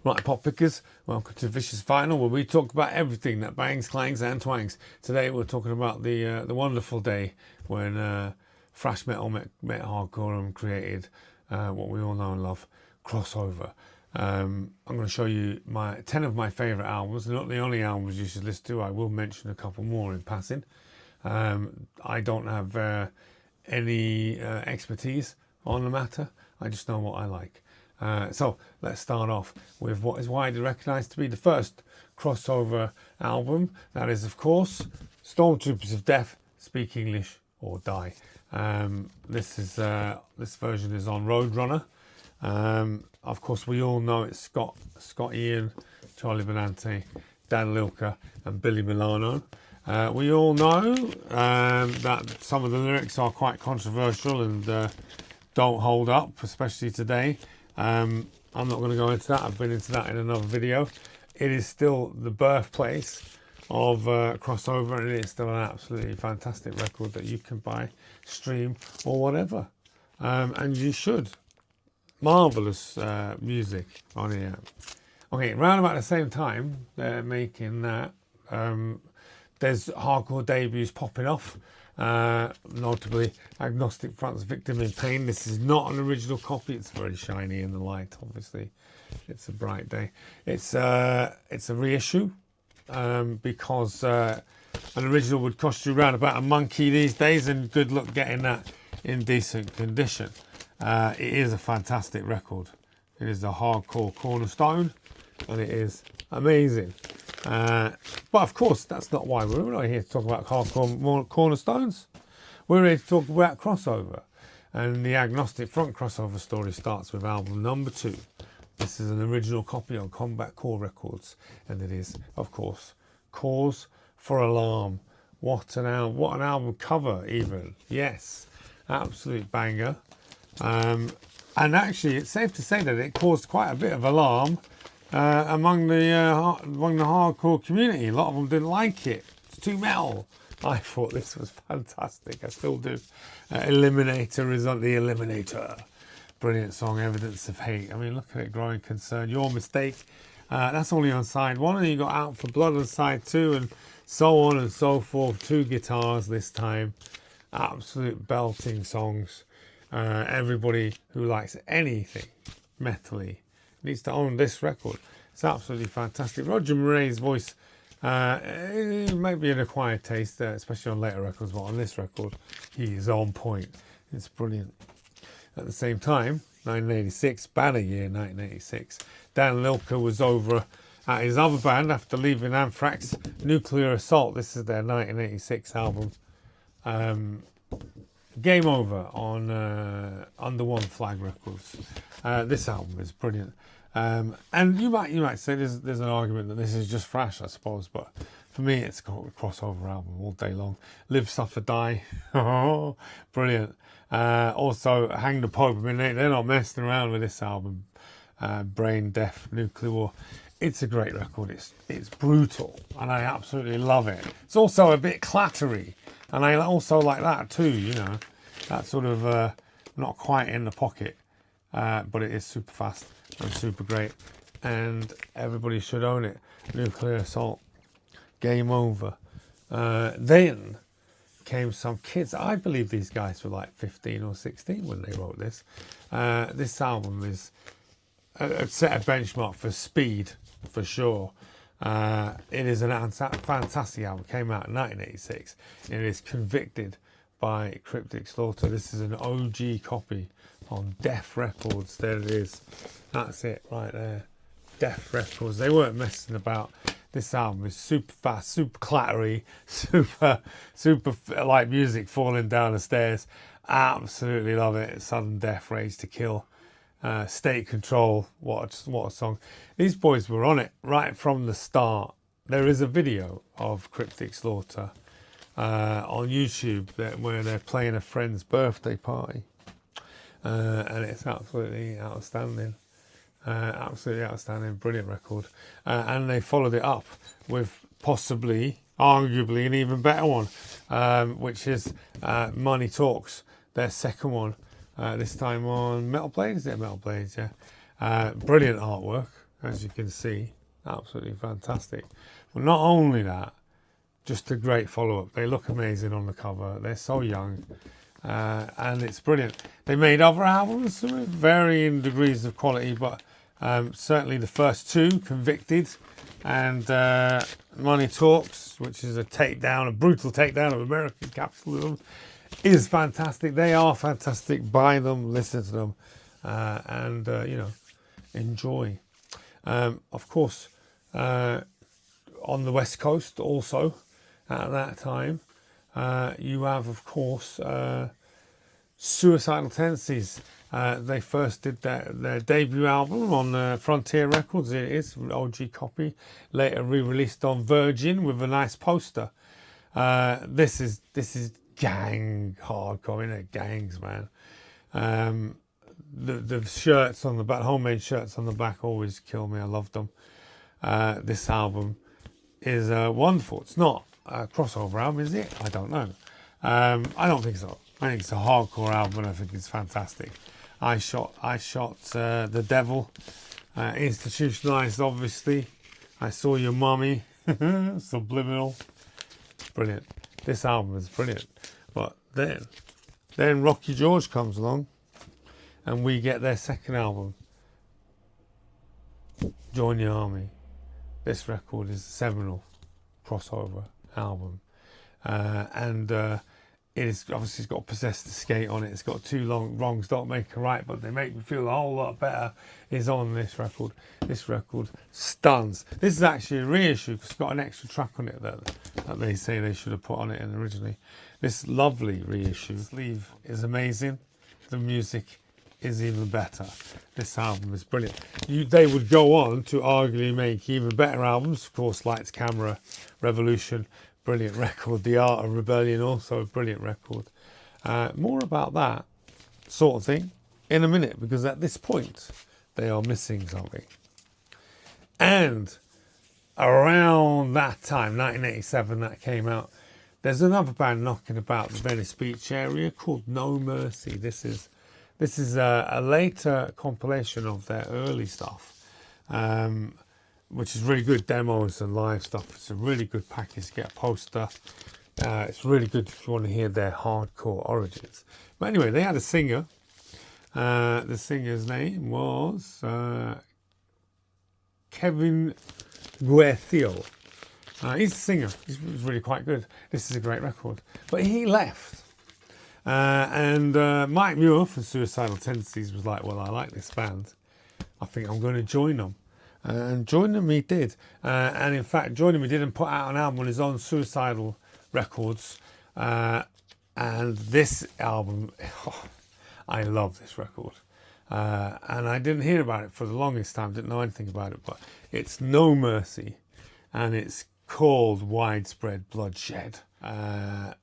Right, pop pickers, welcome to Vicious Vinyl, where we talk about everything that bangs, clangs, and twangs. Today we're talking about the wonderful day when thrash metal met hardcore and created what we all know and love, crossover. I'm going to show you 10 of my favourite albums. They're not the only albums you should listen to. I will mention a couple more in passing. I don't have any expertise on the matter. I just know what I like. So let's start off with what is widely recognised to be the first crossover album. That is, of course, Stormtroopers of Death, Speak English or Die. This version is on Roadrunner. Of course, we all know it's Scott Ian, Charlie Benante, Dan Lilker, and Billy Milano. We all know that some of the lyrics are quite controversial and don't hold up, especially today. I'm not going to go into that. I've been into that in another video. It is still the birthplace of crossover, and it is still an absolutely fantastic record that you can buy, stream, or whatever. And you should. Marvellous music on here. Okay, around about the same time they're making that, there's hardcore debuts popping off. Notably Agnostic Front's Victim in Pain. This is not an original copy. It's very shiny in the light, obviously. It's a bright day. It's a reissue because an original would cost you around about a monkey these days, and good luck getting that in decent condition. It is a fantastic record. It is a hardcore cornerstone, and it is amazing. But of course, that's not why we're not here to talk about hardcore cornerstones. We're here to talk about crossover. And the Agnostic Front crossover story starts with album number 2. This is an original copy on Combat Core Records. And it is, of course, Cause for Alarm. What an album cover, even. Yes, absolute banger. And actually, it's safe to say that it caused quite a bit of alarm among the hardcore community. A lot of them didn't like it. It's too metal. I thought this was fantastic. I still do. Eliminator is on the Eliminator. Brilliant song, Evidence of Hate. I mean, look at it, Growing Concern. Your Mistake. That's only on side 1, and you got Out for Blood on side 2, and so on and so forth. 2 guitars this time. Absolute belting songs. Everybody who likes anything metally needs to own this record. It's absolutely fantastic. Roger Murray's voice, it might be an acquired taste, especially on later records, but on this record, he is on point. It's brilliant. At the same time, 1986, banner year 1986, Dan Lilker was over at his other band after leaving Anthrax, Nuclear Assault. This is their 1986 album. Game Over on Under One Flag Records. This album is brilliant. And you might say there's an argument that this is just thrash, I suppose, but for me it's got a crossover album all day long. Live, Suffer, Die. Oh, brilliant. Also Hang the Pope. I mean, they're not messing around with this album. Brain Death, Nuclear War. It's a great record. It's brutal, and I absolutely love it. It's also a bit clattery, and I also like that too, you know. That sort of not quite in the pocket, but it is super fast and super great, and everybody should own it. Nuclear Assault, Game Over. Then came some kids. I believe these guys were like 15 or 16 when they wrote this. This album is set a benchmark for speed, for sure. It is an fantastic album. It came out in 1986. It is Convicted by Cryptic Slaughter. This is an OG copy on Def Records. There it is. That's it right there. Def Records. They weren't messing about. This album is super fast, super clattery, super like music falling down the stairs. Absolutely love it. Sudden Death, Rage to Kill. State Control, what a song. These boys were on it right from the start. There is a video of Cryptic Slaughter on YouTube where they're playing a friend's birthday party, and it's absolutely outstanding. Absolutely outstanding, brilliant record. And they followed it up with possibly, arguably, an even better one, which is Money Talks, their second one. This time on Metal Blade. Is it Metal Blades? Yeah. Brilliant artwork. as you can see. Absolutely fantastic. But not only that, just a great follow-up. They look amazing on the cover. They're so young, and it's brilliant. They made other albums with varying degrees of quality, but certainly the first two, Convicted and Money Talks, which is a brutal takedown of American capitalism, is fantastic. They are fantastic. Buy them, listen to them, and you know, enjoy. Of course, on the West Coast also at that time, you have, of course, Suicidal Tendencies. They first did their debut album on Frontier Records. It is an OG copy, later re-released on Virgin with a nice poster. This is gang hardcore, isn't it? Gangs, man. The shirts on the back, homemade shirts on the back, always kill me. I love them. This album is wonderful. It's not a crossover album, is it? I don't know. I don't think so. I think it's a hardcore album, and I think it's fantastic. I shot The Devil, Institutionalized, obviously. I Saw Your Mummy, Subliminal. Brilliant. This album is brilliant. But then Rocky George comes along, and we get their second album, Join the Army. This record is a seminal crossover album, and it is obviously, it's got Possess the Skate on it. It's got Too Long Wrongs Don't Make a Right, but They Make Me Feel a Whole Lot Better is on this record. This record stuns. This is actually a reissue because it's got an extra track on it that they say they should have put on it originally. This lovely reissue. Sleeve is amazing. The music is even better. This album is brilliant. They would go on to arguably make even better albums. Of course, Lights, Camera, Revolution, brilliant record. The Art of Rebellion, also a brilliant record. More about that sort of thing in a minute, because at this point they are missing something. And around that time, 1987, that came out, there's another band knocking about the Venice Beach area called No Mercy. This is a later compilation of their early stuff, which is really good demos and live stuff. It's a really good package to get a poster. It's really good if you want to hear their hardcore origins. But anyway, they had a singer. The singer's name was Kevin Guethio. He's a singer. He's really quite good. This is a great record. But he left. And Mike Muir from Suicidal Tendencies was like, well, I like this band. I think I'm going to join them. And join them he did. And in fact, join him he did and put out an album on his own Suicidal Records. And this album, I love this record. And I didn't hear about it for the longest time, didn't know anything about it. But it's No Mercy. And it's called Widespread Bloodshed. And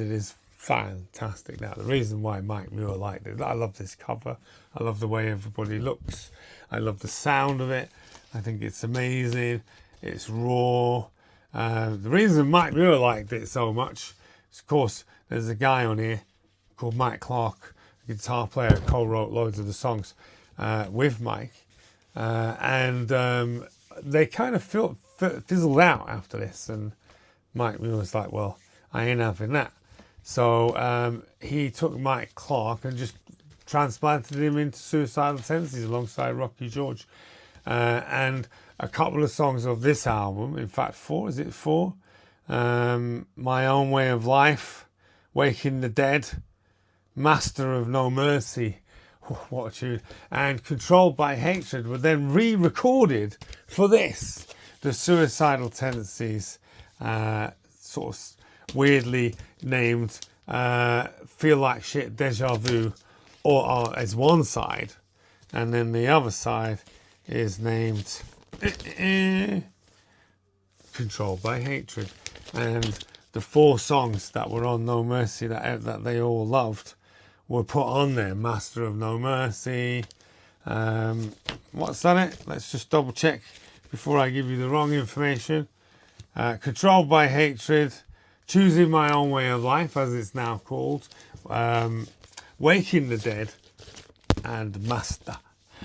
it is fantastic. Now, the reason why Mike Muir liked it, I love this cover. I love the way everybody looks. I love the sound of it. I think it's amazing. It's raw. The reason Mike Muir liked it so much is, of course, there's a guy on here called Mike Clark, a guitar player, co-wrote loads of the songs with Mike. And they kind of fizzled out after this. And Mike Muir was like, well, I ain't having that. So he took Mike Clark and just transplanted him into Suicidal Tendencies alongside Rocky George. And a couple of songs of this album, in fact 4, is it 4? My Own Way of Life, Waking the Dead, Master of No Mercy, what a tune, and Controlled by Hatred were then re-recorded for this, the Suicidal Tendencies, sort of weirdly named Feel Like Shit, Deja Vu, or as one side, and then the other side is named Controlled by Hatred. And the 4 songs that were on No Mercy that they all loved were put on there. Master of No Mercy. What's that it? Let's just double check before I give you the wrong information. Controlled by Hatred, Choosing My Own Way of Life, as it's now called, Waking the Dead, and Master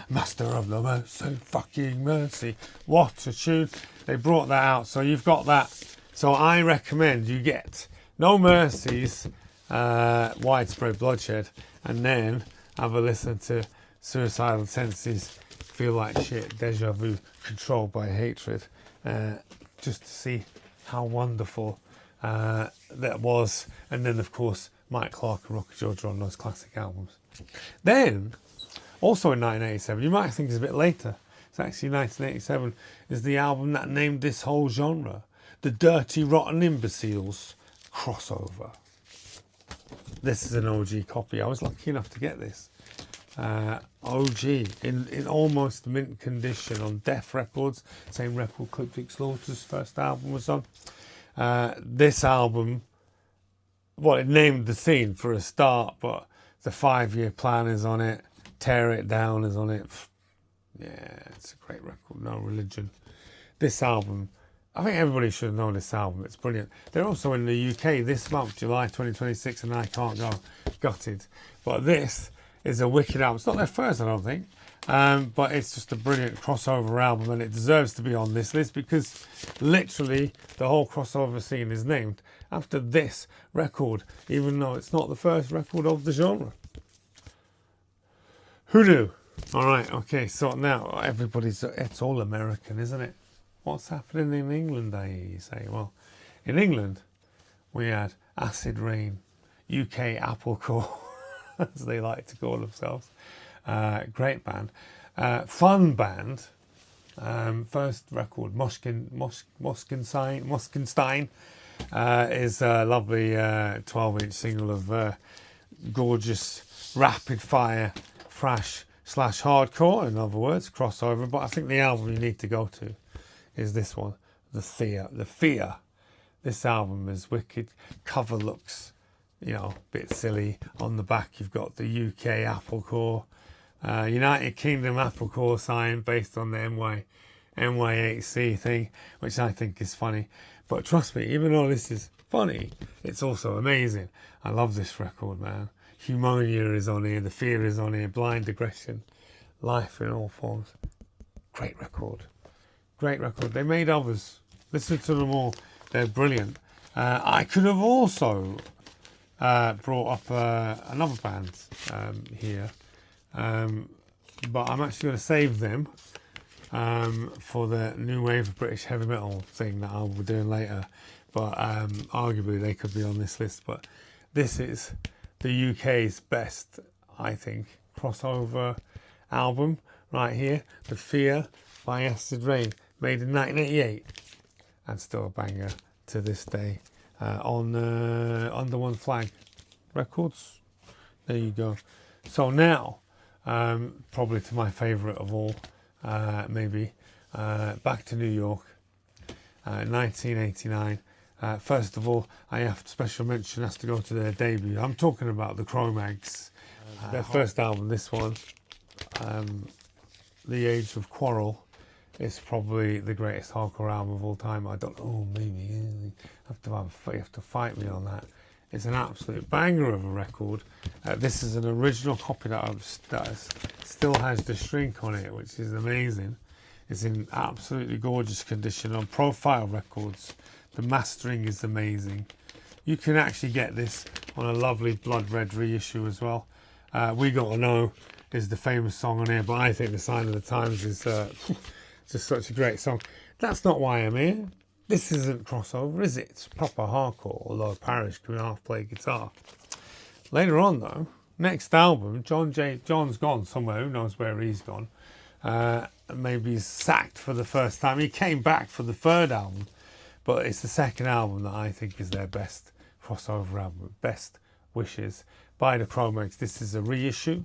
Master of the Mercy, fucking mercy. What a tune. They brought that out. So you've got that. So I recommend you get No Mercies, Widespread Bloodshed, and then have a listen to Suicidal Tendencies, Feel Like Shit, Deja Vu, Controlled by Hatred, just to see how wonderful that was. And then, of course, Mike Clark and Rocky Georgia on those classic albums. Then, also in 1987, you might think it's a bit later, it's actually 1987, is the album that named this whole genre, The Dirty Rotten Imbeciles Crossover. This is an OG copy. I was lucky enough to get this. OG in almost mint condition on Def Records, same record Cryptic Slaughter's first album was on. This album, well, it named the scene for a start, but the 5-year plan is on it. Tear It Down is on it. Yeah, it's a great record. No Religion. This album, I think everybody should know this album. It's brilliant. They're also in the UK this month, July 2026, and I can't go. Gutted. But this is a wicked album. It's not their first, I don't think. But it's just a brilliant crossover album, and it deserves to be on this list because literally the whole crossover scene is named after this record, even though it's not the first record of the genre. Who knew? All right, okay, so now it's all American, isn't it? What's happening in England, you say? Well, in England, we had Acid Rain, UK Applecore, as they like to call themselves. Great band. Fun band. First record, Moskenstein, is a lovely 12-inch single of gorgeous, rapid-fire thrash/hardcore, in other words, crossover. But I think the album you need to go to is this one, The Fear. This album is wicked. Cover looks, a bit silly. On the back you've got the UK Applecore, United Kingdom Applecore sign based on the NY8C thing, which I think is funny. But trust me, even though this is funny, it's also amazing. I love this record, man. Humonia is on here, The Fear is on here, Blind Aggression, Life in All Forms. Great record. Great record. They made others. Listen to them all. They're brilliant. I could have also brought up another band here, but I'm actually going to save them for the new wave of British heavy metal thing that I'll be doing later. But arguably they could be on this list. But this is the UK's best, I think, crossover album right here. The Fear by Acid Rain, made in 1988, and still a banger to this day on Under One Flag Records. There you go. So now, probably to my favourite of all, maybe, Back to New York, 1989. First of all, I have special mention has to go to their debut. I'm talking about the Cro-Mags, their first album. This one, The Age of Quarrel, is probably the greatest hardcore album of all time. I don't know, maybe you have to fight me on that. It's an absolute banger of a record. This is an original copy that still has the shrink on it, which is amazing. It's in absolutely gorgeous condition on Profile Records. The mastering is amazing. You can actually get this on a lovely Blood Red reissue as well. We Gotta Know is the famous song on here, but I think The Sign of the Times is just such a great song. That's not why I'm here. This isn't crossover, is it? It's proper hardcore, although Parrish can half play guitar. Later on, though, next album, John's gone somewhere. Who knows where he's gone? Maybe he's sacked for the first time. He came back for the third album, but it's the second album that I think is their best crossover album. Best Wishes by the Cro-Mags. This is a reissue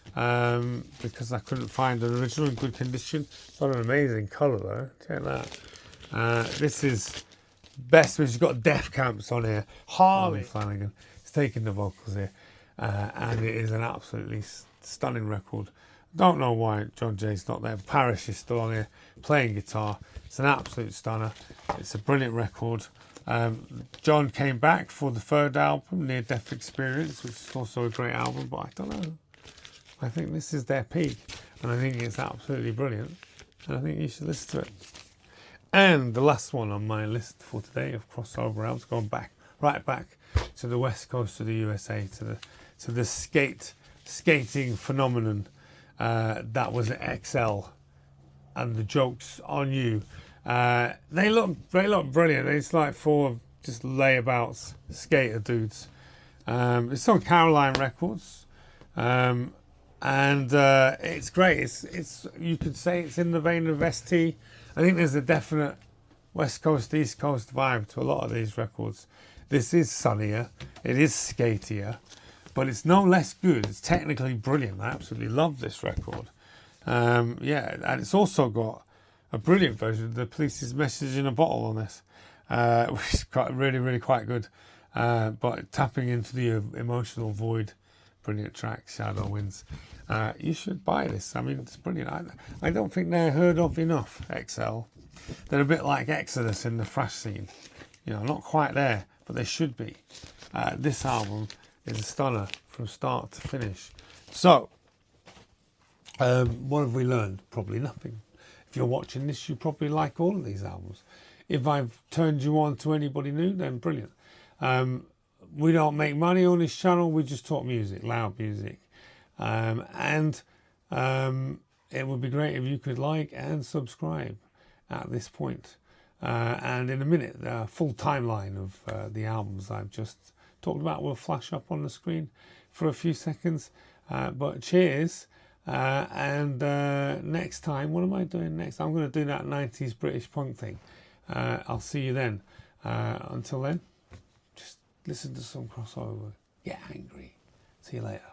because I couldn't find an original in good condition. It's got an amazing colour though. Check that. This is Best Wishes. You've got Death Camps on here. Harley Flanagan is taking the vocals here, and it is an absolutely stunning record. Don't know why John Jay's not there. Parrish is still on here playing guitar. It's an absolute stunner. It's a brilliant record. John came back for the third album, Near Death Experience, which is also a great album, but I don't know. I think this is their peak. and I think it's absolutely brilliant, and I think you should listen to it. And the last one on my list for today of crossover albums, going right back to the west coast of the USA, to the skating phenomenon that was XL, and the Jokes on You. They look brilliant. It's like 4 just layabouts skater dudes. It's on Caroline Records, and it's great. It's you could say it's in the vein of ST. I think there's a definite West Coast, East Coast vibe to a lot of these records. This is sunnier, it is skatier, but it's no less good. It's technically brilliant. I absolutely love this record. Yeah, and it's also got a brilliant version of The Police's Message in a Bottle on this, which is really quite good. But tapping into the emotional void, brilliant track, Shadow Winds. You should buy this. I mean, it's brilliant. I don't think they're heard of enough, XL. They're a bit like Exodus in the thrash scene. You know, not quite there, but they should be. This album is a stunner from start to finish. So, what have we learned? Probably nothing. If you're watching this, you probably like all of these albums. If I've turned you on to anybody new, then brilliant. We don't make money on this channel. We just talk music, loud music. And it would be great if you could like and subscribe at this point. And in a minute, the full timeline of the albums I've just talked about will flash up on the screen for a few seconds. But cheers. And next time, what am I doing next? I'm going to do that 90s British punk thing. I'll see you then. Until then, just listen to some crossover. Get angry. See you later.